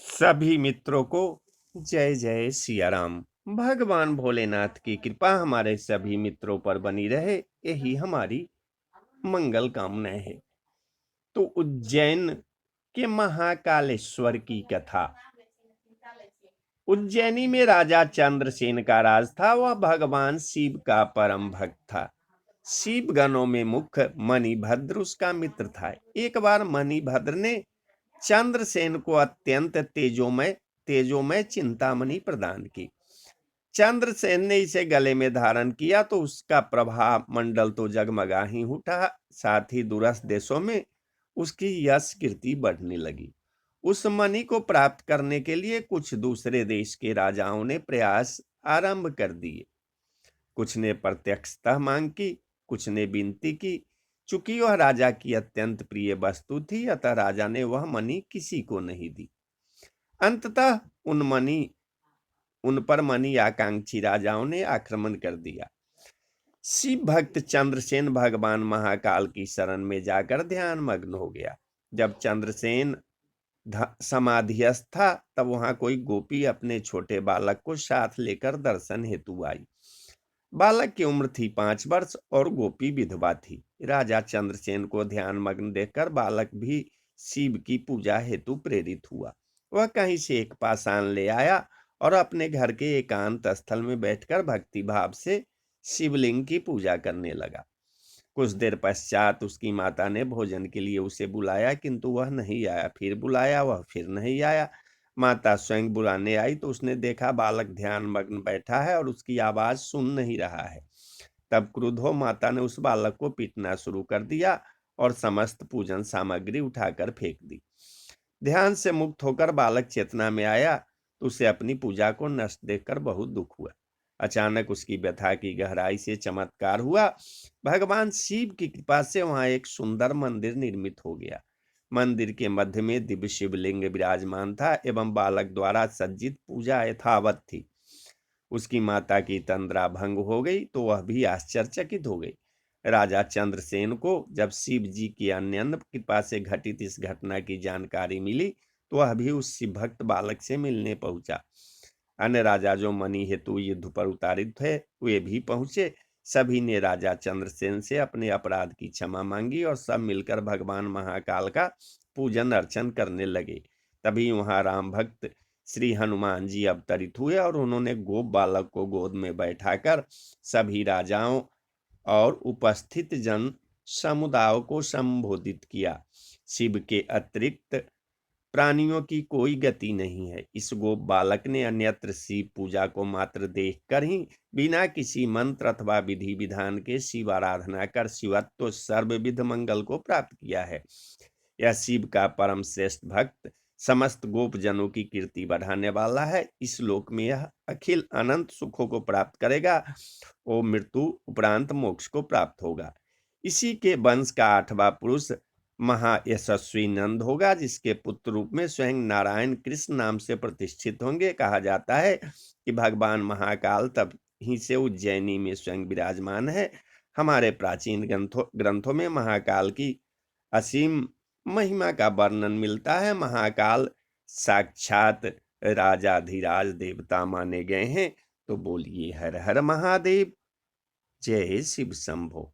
सभी मित्रों को जय जय सिया राम। भगवान भोलेनाथ की कृपा हमारे सभी मित्रों पर बनी रहे, यही हमारी मंगल कामनाएं है। तो उज्जैन के महाकालेश्वर की कथा। उज्जैनी में राजा चंद्रसेन का राज था। वह भगवान शिव का परम भक्त था। शिव गणों में मुख्य मणिभद्र उसका मित्र था। एक बार मणिभद्र ने चंद्रसेन को अत्यंत तेजोमय चिंतामणि प्रदान की। चंद्रसेन ने इसे गले में धारण किया तो उसका प्रभाव मंडल तो जगमगा ही उठा, साथ ही दूरस्थ देशों में उसकी यश कीर्ति बढ़ने लगी। उस मणि को प्राप्त करने के लिए कुछ दूसरे देश के राजाओं ने प्रयास आरंभ कर दिए। कुछ ने प्रत्यक्षतः मांग की, कुछ ने विनती की। चूंकि वह राजा की अत्यंत प्रिय वस्तु थी, अतः राजा ने वह मणि किसी को नहीं दी। अंततः उन पर मणि आकांक्षी राजाओं ने आक्रमण कर दिया। शिव भक्त चंद्रसेन भगवान महाकाल की शरण में जाकर ध्यान मग्न हो गया। जब चंद्रसेन समाधिस्थ था, तब वहां कोई गोपी अपने छोटे बालक को साथ लेकर दर्शन हेतु आई। बालक की उम्र थी 5 वर्ष और गोपी विधवा थी। राजा चंद्रसेन को ध्यान मग्न देखकर बालक भी शिव की पूजा हेतु प्रेरित हुआ। वह कहीं से एक पाषाण ले आया और अपने घर के एकांत स्थल में बैठकर भक्ति भाव से शिवलिंग की पूजा करने लगा। कुछ देर पश्चात उसकी माता ने भोजन के लिए उसे बुलाया, किंतु वह नहीं आया। फिर बुलाया, वह फिर नहीं आया। माता स्वयं बुलाने आई तो उसने देखा बालक ध्यान मग्न बैठा है और उसकी आवाज सुन नहीं रहा है। तब क्रुद्ध हो माता ने उस बालक को पीटना शुरू कर दिया और समस्त पूजन सामग्री उठाकर फेंक दी। ध्यान से मुक्त होकर बालक चेतना में आया तो उसे अपनी पूजा को नष्ट देखकर बहुत दुख हुआ। अचानक उसकी व्यथा की गहराई से चमत्कार हुआ। भगवान शिव की कृपा से वहां एक सुंदर मंदिर निर्मित हो गया। मंदिर के मध्य में दिव्य शिवलिंग विराजमान था एवं बालक द्वारा सज्जित पूजा यथावत थी। उसकी माता की तंद्रा भंग हो गई तो वह भी आश्चर्यचकित हो गई। राजा चंद्रसेन को जब शिव जी की अन्य कृपा से घटित इस घटना की जानकारी मिली तो वह भी उस शिव भक्त बालक से मिलने पहुंचा। अन्य राजा जो मणि हेतु युद्ध पर उतारित थे वे भी पहुंचे। सभी ने राजा चंद्रसेन से अपने अपराध की क्षमा मांगी और सब मिलकर भगवान महाकाल का पूजन अर्चन करने लगे। तभी वहां राम भक्त श्री हनुमान जी अवतरित हुए और उन्होंने गोप बालक को गोद में बैठाकर सभी राजाओं और उपस्थित जन समुदाय को संबोधित किया। शिव के अतिरिक्त प्राणियों की कोई गति नहीं है। इस गोप बालक ने अन्यत्र शिव पूजा को मात्र देखकर ही बिना किसी मंत्र अथवा विधि विधान के शिव आराधना कर शिवत्व सर्वविध मंगल को प्राप्त किया है। यह शिव का परम श्रेष्ठ भक्त समस्त गोप जनों की कीर्ति बढ़ाने वाला है। इस लोक में यह अखिल अनंत सुखों को प्राप्त करेगा। वो मृत्यु उपरांत मोक्ष को प्राप्त होगा। इसी के वंश का 8वां पुरुष महायशस्वी नंद होगा, जिसके पुत्र रूप में स्वयं नारायण कृष्ण नाम से प्रतिष्ठित होंगे। कहा जाता है कि भगवान महाकाल तब ही से उज्जैनी में स्वयं विराजमान है। हमारे प्राचीन ग्रंथों में महाकाल की असीम महिमा का वर्णन मिलता है। महाकाल साक्षात राजाधिराज देवता माने गए हैं। तो बोलिए हर हर महादेव, जय शिव शंभो।